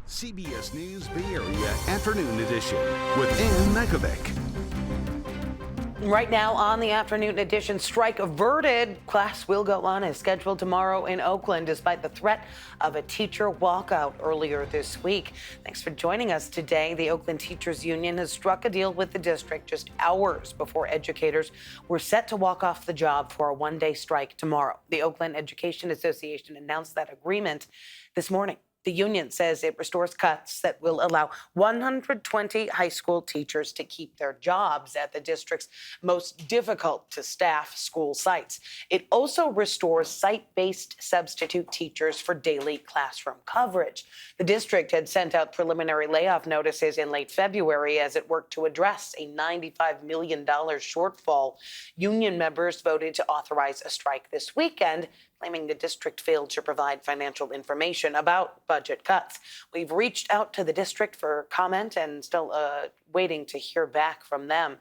CBS News Bay Area Afternoon Edition with Ann Makovec. Right now on the afternoon edition, strike averted. Class will go on as scheduled tomorrow in Oakland, despite the threat of a teacher walkout earlier this week. Thanks for joining us today. The Oakland Teachers Union has struck a deal with the district just hours before educators were set to walk off the job for a one-day strike tomorrow. The Oakland Education Association announced that agreement this morning. The union says it restores cuts that will allow 120 high school teachers to keep their jobs at the district's most difficult to staff school sites. It also restores site-based substitute teachers for daily classroom coverage. The district had sent out preliminary layoff notices in late February as it worked to address a $95 million shortfall. Union members voted to authorize a strike this weekend, claiming the district failed to provide financial information about budget cuts. We've reached out to the district for comment and still waiting to hear back from them.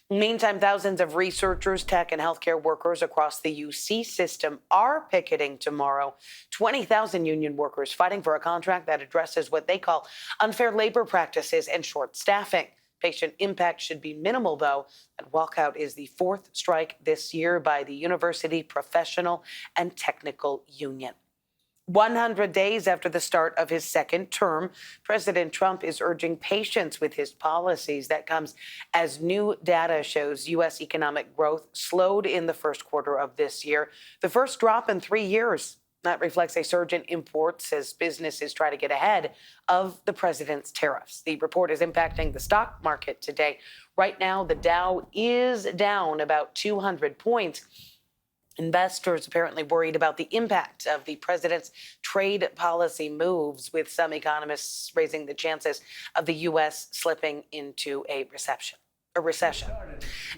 Meantime, thousands of researchers, tech, and healthcare workers across the UC system are picketing tomorrow. 20,000 union workers fighting for a contract that addresses what they call unfair labor practices and short staffing. Patient impact should be minimal, though. That walkout is the fourth strike this year by the University Professional and Technical Union. 100 days after the start of his second term, President Trump is urging patience with his policies. That comes as new data shows U.S. economic growth slowed in the first quarter of this year, the first drop in 3 years. That reflects a surge in imports as businesses try to get ahead of the president's tariffs. The report is impacting the stock market today. Right now, the Dow is down about 200 points. Investors apparently worried about the impact of the president's trade policy moves, with some economists raising the chances of the U.S. slipping into a recession.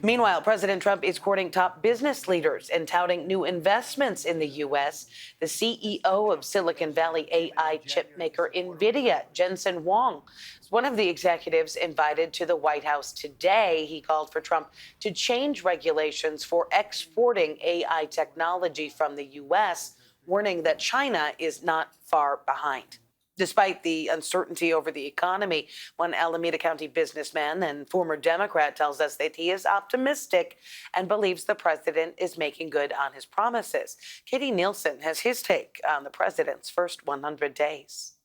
Meanwhile, President Trump is courting top business leaders and touting new investments in the U.S. The CEO of Silicon Valley AI chipmaker NVIDIA, Jensen Huang, is one of the executives invited to the White House today. He called for Trump to change regulations for exporting AI technology from the U.S., warning that China is not far behind. Despite the uncertainty over the economy, one Alameda County businessman and former Democrat tells us that he is optimistic and believes the president is making good on his promises. Katie Nielsen has his take on the president's first 100 days.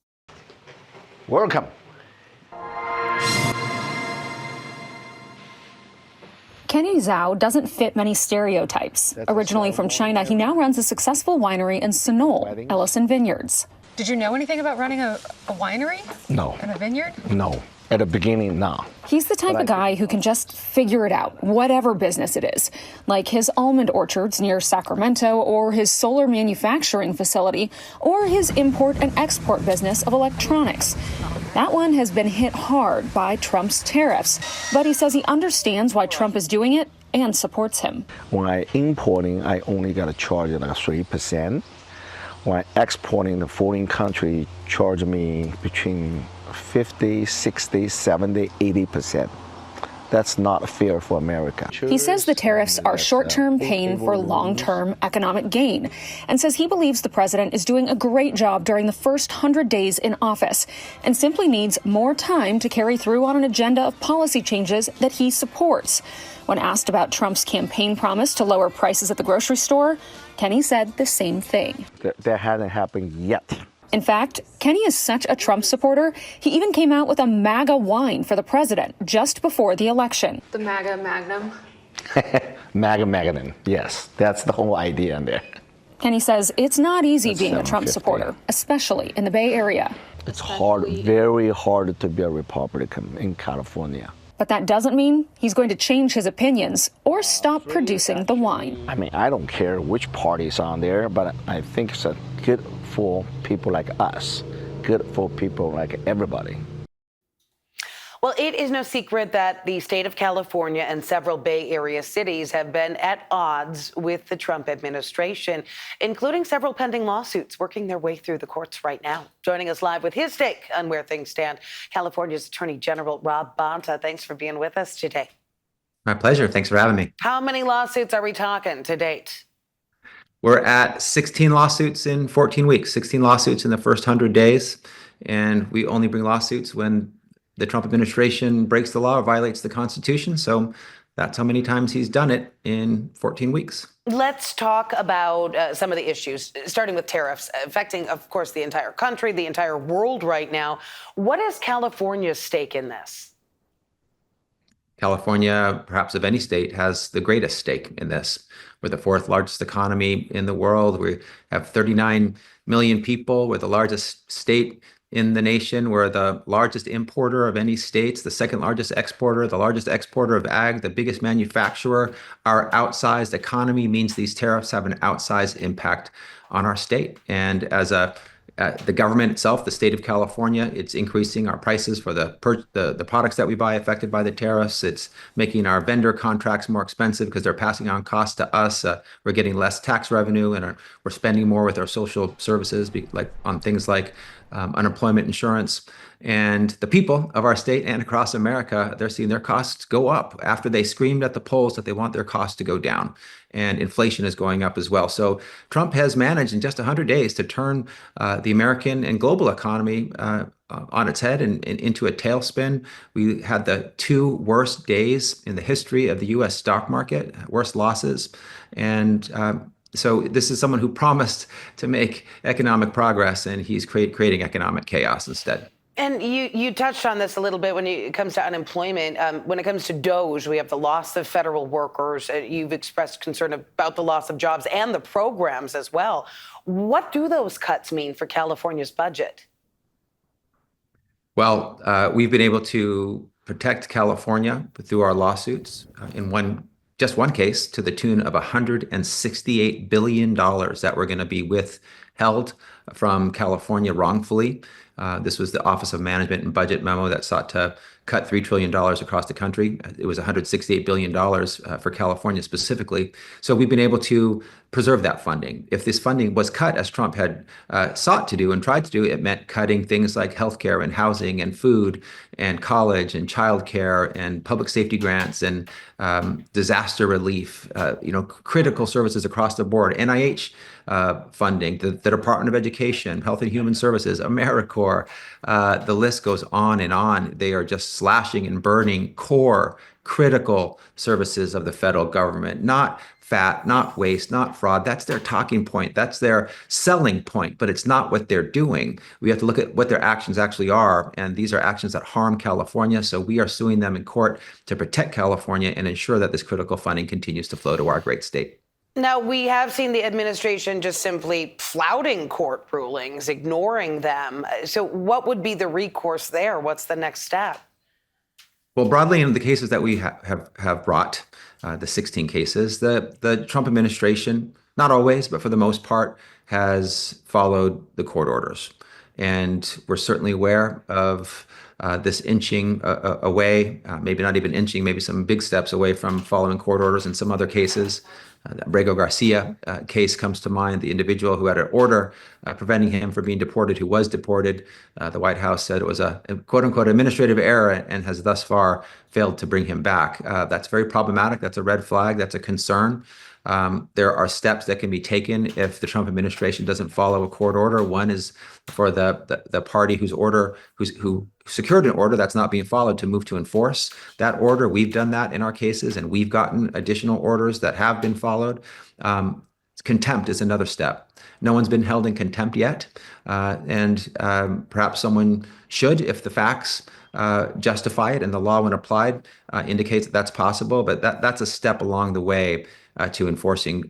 Welcome. Kenny Zhao doesn't fit many stereotypes. Originally from China, he now runs a successful winery in Sunol, Ellison Vineyards. Did you know anything about running a winery? No. And a vineyard? No. At the beginning, no. He's the type of guy who can just figure it out, whatever business it is, like his almond orchards near Sacramento, or his solar manufacturing facility, or his import and export business of electronics. That one has been hit hard by Trump's tariffs, but he says he understands why Trump is doing it and supports him. When I importing, I only got to charge like 3%. When exporting to foreign country, charge me between 50, 60, 70, 80%. That's not fair for America. He says the tariffs are short-term pain for long-term economic gain, and says he believes the president is doing a great job during the first 100 days in office and simply needs more time to carry through on an agenda of policy changes that he supports. When asked about Trump's campaign promise to lower prices at the grocery store, Kenny said the same thing. That hasn't happened yet. In fact, Kenny is such a Trump supporter, he even came out with a MAGA wine for the president just before the election. The MAGA Magnum? MAGA Magnum, yes. That's the whole idea in there. Kenny says it's not easy being a Trump supporter, especially in the Bay Area. It's hard, very hard to be a Republican in California. But that doesn't mean he's going to change his opinions or stop producing the wine. I mean, I don't care which party's on there, but I think it's good for people like us, good for people like everybody. Well, it is no secret that the state of California and several Bay Area cities have been at odds with the Trump administration, including several pending lawsuits working their way through the courts right now. Joining us live with his take on where things stand, California's Attorney General Rob Bonta. Thanks for being with us today. My pleasure. Thanks for having me. How many lawsuits are we talking to date? We're at 16 lawsuits in 14 weeks, 16 lawsuits in the first 100 days. and we only bring lawsuits when the Trump administration breaks the law or violates the Constitution. So that's how many times he's done it in 14 weeks. Let's talk about some of the issues, starting with tariffs affecting, of course, the entire country, the entire world right now. What is California's stake in this? California, perhaps of any state, has the greatest stake in this. We're the fourth largest economy in the world. We have 39 million people. We're the largest state in the nation. We're the largest importer of any states, the second largest exporter, the largest exporter of ag, the biggest manufacturer. Our outsized economy means these tariffs have an outsized impact on our state. And as the government itself, the state of California, it's increasing our prices for the products that we buy affected by the tariffs. It's making our vendor contracts more expensive because they're passing on costs to us. We're getting less tax revenue, and we're spending more with our social services, like on things like unemployment insurance. And the people of our state and across America, they're seeing their costs go up after they screamed at the polls that they want their costs to go down. And inflation is going up as well. So Trump has managed in just 100 days to turn the American and global economy on its head and into a tailspin. We had the two worst days in the history of the U.S. stock market, worst losses. And so this is someone who promised to make economic progress, and he's creating economic chaos instead. And you touched on this a little bit when it comes to unemployment. When it comes to DOGE, we have the loss of federal workers. You've expressed concern about the loss of jobs and the programs as well. What do those cuts mean for California's budget? Well, we've been able to protect California through our lawsuits in just one case to the tune of $168 billion that were going to be withheld from California wrongfully. This was the Office of Management and Budget memo that sought to cut $3 trillion across the country. It was $168 billion for California specifically. So we've been able to preserve that funding. If this funding was cut, as Trump had sought to do and tried to do, it meant cutting things like healthcare and housing and food and college and childcare and public safety grants and disaster relief, critical services across the board, NIH funding, the Department of Education, Health and Human Services, AmeriCorps. The list goes on and on. They are just slashing and burning core, critical services of the federal government, not fat, not waste, not fraud. That's their talking point. That's their selling point, but it's not what they're doing. We have to look at what their actions actually are. And these are actions that harm California. So we are suing them in court to protect California and ensure that this critical funding continues to flow to our great state. Now, we have seen the administration just simply flouting court rulings, ignoring them. So what would be the recourse there? What's the next step? Well, broadly in the cases that we have brought, the 16 cases, the Trump administration, not always, but for the most part, has followed the court orders. And we're certainly aware of this inching away, maybe not even inching, maybe some big steps away from following court orders in some other cases. The Abrego Garcia case comes to mind, the individual who had an order preventing him from being deported, who was deported. The White House said it was a quote unquote administrative error and has thus far failed to bring him back. That's very problematic. That's a red flag. That's a concern. There are steps that can be taken if the Trump administration doesn't follow a court order. One is for the party who secured an order that's not being followed to move to enforce that order. We've done that in our cases, and we've gotten additional orders that have been followed. Contempt is another step. No one's been held in contempt yet, and perhaps someone should if the facts justify it and the law when applied indicates that that's possible, but that's a step along the way to enforcing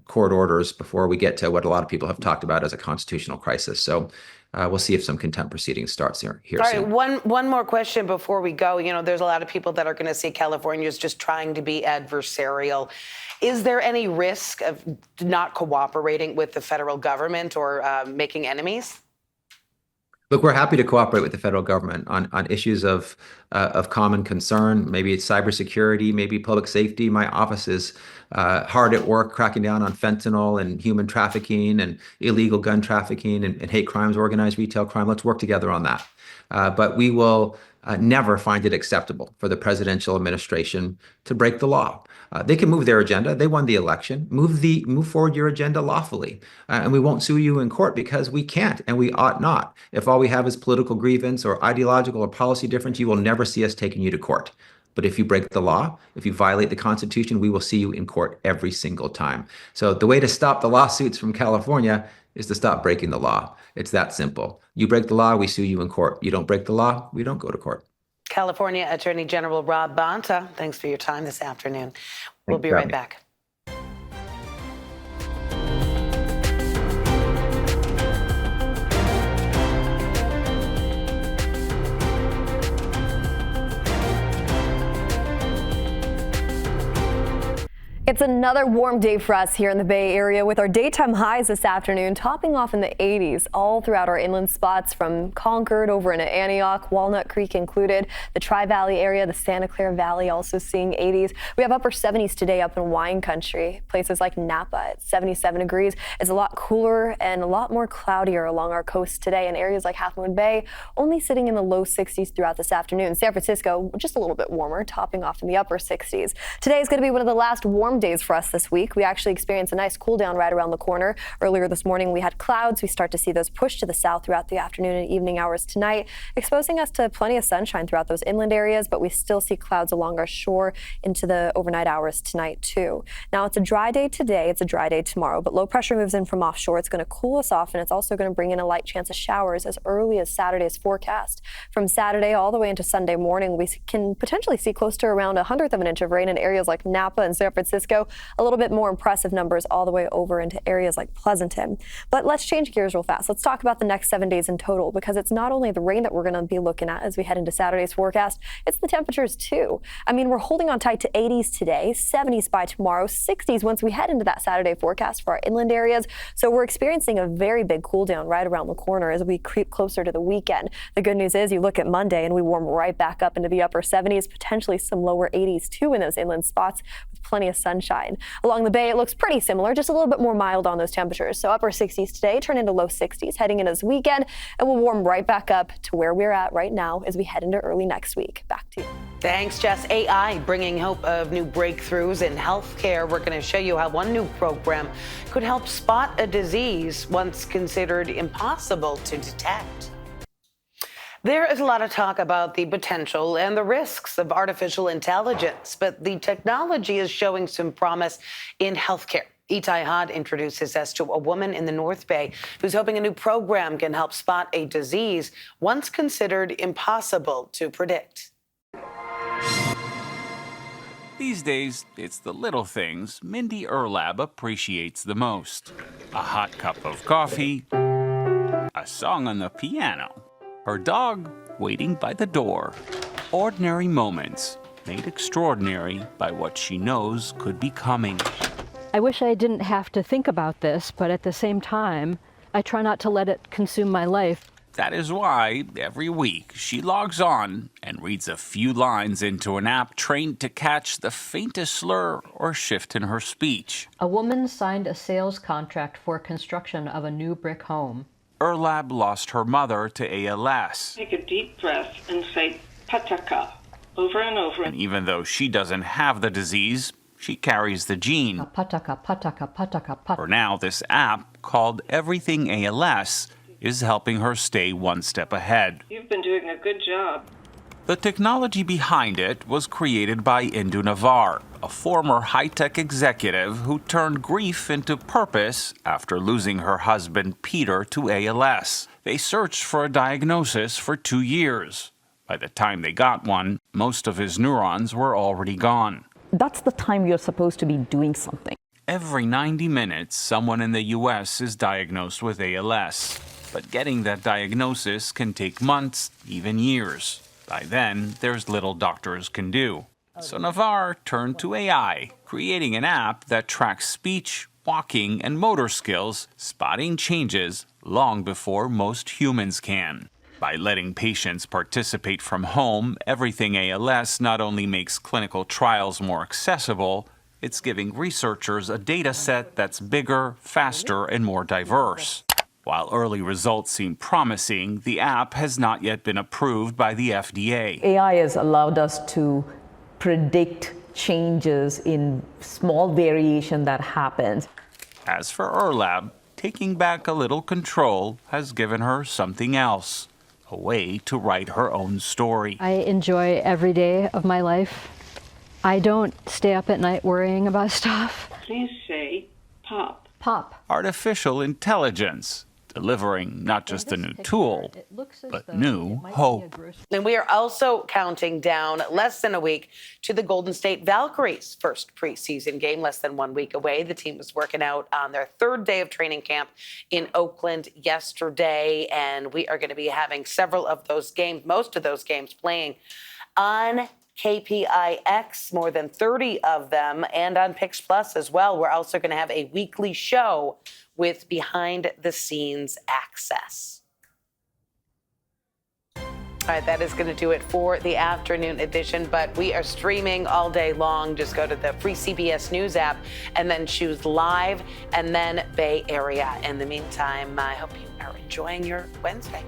court orders before we get to what a lot of people have talked about as a constitutional crisis. So we'll see if some contempt proceedings starts here All soon. right, one more question before we go. There's a lot of people that are going to see California as just trying to be adversarial. Is there any risk of not cooperating with the federal government or making enemies? Look, we're happy to cooperate with the federal government on issues of common concern. Maybe it's cybersecurity, maybe public safety. My office is hard at work cracking down on fentanyl and human trafficking and illegal gun trafficking and hate crimes, organized retail crime. Let's work together on that. But we will never find it acceptable for the presidential administration to break the law. They can move their agenda. They won the election. Move forward your agenda lawfully, and we won't sue you in court because we can't and we ought not. If all we have is political grievance or ideological or policy difference, you will never see us taking you to court. But if you break the law, if you violate the Constitution, we will see you in court every single time. So the way to stop the lawsuits from California is to stop breaking the law. It's that simple. You break the law, we sue you in court. You don't break the law, we don't go to court. California Attorney General Rob Bonta, thanks for your time this afternoon. We'll be right back. It's another warm day for us here in the Bay Area with our daytime highs this afternoon topping off in the 80s all throughout our inland spots from Concord over into Antioch, Walnut Creek included, the Tri-Valley area, the Santa Clara Valley also seeing 80s. We have upper 70s today up in wine country. Places like Napa at 77 degrees. It's a lot cooler and a lot more cloudier along our coast today, and areas like Half Moon Bay only sitting in the low 60s throughout this afternoon. San Francisco just a little bit warmer, topping off in the upper 60s. Today is going to be one of the last warm days for us this week. We actually experienced a nice cool down right around the corner. Earlier this morning we had clouds. We start to see those push to the south throughout the afternoon and evening hours tonight, exposing us to plenty of sunshine throughout those inland areas, but we still see clouds along our shore into the overnight hours tonight too. Now it's a dry day today, it's a dry day tomorrow, but low pressure moves in from offshore. It's going to cool us off, and it's also going to bring in a light chance of showers as early as Saturday's forecast. From Saturday all the way into Sunday morning, we can potentially see close to around 1/100 of an inch of rain in areas like Napa and San Francisco. A little bit more impressive numbers all the way over into areas like Pleasanton. But let's change gears real fast. Let's talk about the next 7 days in total, because it's not only the rain that we're going to be looking at as we head into Saturday's forecast, it's the temperatures too. I mean, we're holding on tight to 80s today, 70s by tomorrow, 60s once we head into that Saturday forecast for our inland areas. So we're experiencing a very big cool down right around the corner as we creep closer to the weekend. The good news is you look at Monday and we warm right back up into the upper 70s, potentially some lower 80s too in those inland spots with plenty of sunshine. Along the Bay, it looks pretty similar, just a little bit more mild on those temperatures. So upper 60s today, turn into low 60s heading into this weekend, and we'll warm right back up to where we're at right now as we head into early next week. Back to you. Thanks, Jess. AI bringing hope of new breakthroughs in healthcare. We're going to show you how one new program could help spot a disease once considered impossible to detect. There is a lot of talk about the potential and the risks of artificial intelligence, but the technology is showing some promise in healthcare. Itai Had introduces us to a woman in the North Bay who's hoping a new program can help spot a disease once considered impossible to predict. These days, it's the little things Mindy Erlab appreciates the most. A hot cup of coffee, a song on the piano, her dog waiting by the door. Ordinary moments made extraordinary by what she knows could be coming. I wish I didn't have to think about this, but at the same time, I try not to let it consume my life. That is why, every week, she logs on and reads a few lines into an app trained to catch the faintest slur or shift in her speech. A woman signed a sales contract for construction of a new brick home. Erlab lost her mother to ALS. Take a deep breath and say pataka over and over. And even though she doesn't have the disease, she carries the gene. Pataka, pataka, pataka, pataka. For now, this app, called Everything ALS, is helping her stay one step ahead. You've been doing a good job. The technology behind it was created by Indu Navar, a former high-tech executive who turned grief into purpose after losing her husband Peter to ALS. They searched for a diagnosis for 2 years. By the time they got one, most of his neurons were already gone. That's the time you're supposed to be doing something. Every 90 minutes, someone in the U.S. is diagnosed with ALS. But getting that diagnosis can take months, even years. By then, there's little doctors can do. So Navar turned to AI, creating an app that tracks speech, walking, and motor skills, spotting changes long before most humans can. By letting patients participate from home, Everything ALS not only makes clinical trials more accessible, it's giving researchers a data set that's bigger, faster, and more diverse. While early results seem promising, the app has not yet been approved by the FDA. AI has allowed us to predict changes in small variation that happens. As for Erlab, taking back a little control has given her something else, a way to write her own story. I enjoy every day of my life. I don't stay up at night worrying about stuff. Please say pop. Pop. Artificial intelligence, delivering not just a new tool, but new hope. And we are also counting down less than a week to the Golden State Valkyries' first preseason game, less than 1 week away. The team was working out on their third day of training camp in Oakland yesterday, and we are going to be having several of those games, most of those games playing on KPIX, more than 30 of them, and on PIX Plus as well. We're also going to have a weekly show with behind-the-scenes access. All right, that is going to do it for the afternoon edition, but we are streaming all day long. Just go to the free CBS News app and then choose live and then Bay Area. In the meantime, I hope you are enjoying your Wednesday.